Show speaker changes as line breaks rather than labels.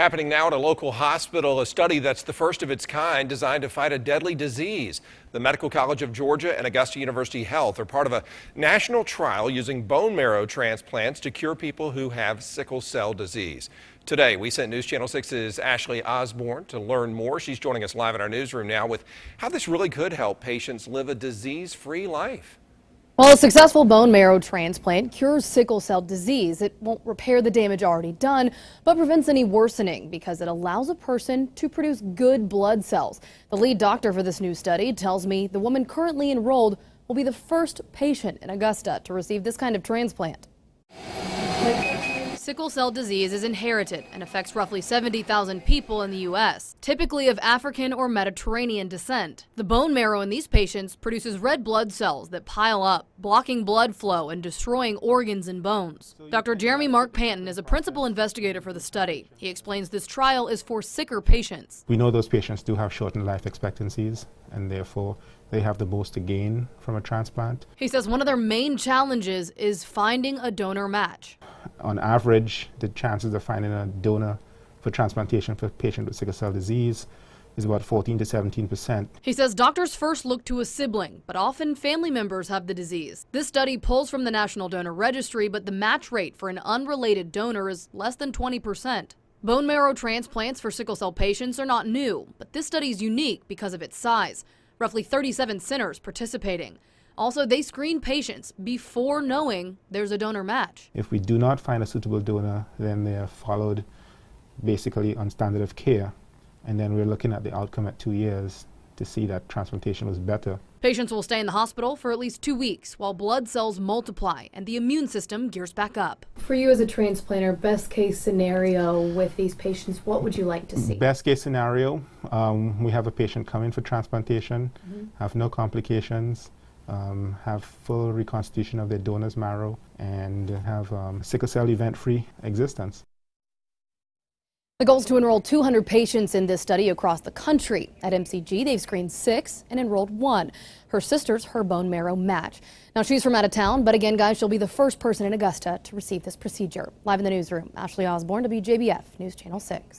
Happening now at a local hospital, a study that's the first of its kind designed to fight a deadly disease. The Medical College of Georgia and Augusta University Health are part of a national trial using bone marrow transplants to cure people who have sickle cell disease. Today, we sent News Channel 6's Ashley Osborne to learn more. She's joining us live in our newsroom now with how this really could help patients live a disease-free life.
Well, a successful bone marrow transplant cures sickle cell disease. It won't repair the damage already done, but prevents any worsening because it allows a person to produce good blood cells. The lead doctor for this new study tells me the woman currently enrolled will be the first patient in Augusta to receive this kind of transplant. Sickle cell disease is inherited and affects roughly 70,000 people in the U.S., typically of African or Mediterranean descent. The bone marrow in these patients produces red blood cells that pile up, blocking blood flow and destroying organs and bones. Dr. Jeremy Mark Panton is a principal investigator for the study. He explains this trial is for sicker patients.
We know those patients do have shortened life expectancies, and therefore they have the most to gain from a transplant.
He says one of their main challenges is finding a donor match.
On average, the chances of finding a donor for transplantation for a patient with sickle cell disease is about 14 to 17%.
He says doctors first look to a sibling, but often family members have the disease. This study pulls from the National Donor Registry, but the match rate for an unrelated donor is less than 20%. Bone marrow transplants for sickle cell patients are not new, but this study is unique because of its size. Roughly 37 centers participating. Also, they screen patients before knowing there's a donor match.
If we do not find a suitable donor, then they are followed basically on standard of care. And then we're looking at the outcome at 2 years to see that transplantation was better.
Patients will stay in the hospital for at least 2 weeks while blood cells multiply and the immune system gears back up. For you as a transplanter, best case scenario with these patients, what would you like to see?
Best case scenario, we have a patient come in for transplantation, have no complications, have full reconstitution of their donor's marrow, and have sickle cell event-free existence.
The goal is to enroll 200 patients in this study across the country. At MCG, they've screened 6 and enrolled 1. Her sister's her bone marrow match. Now, she's from out of town, but again, guys, she'll be the first person in Augusta to receive this procedure. Live in the newsroom, Ashley Osborne, WJBF News Channel 6.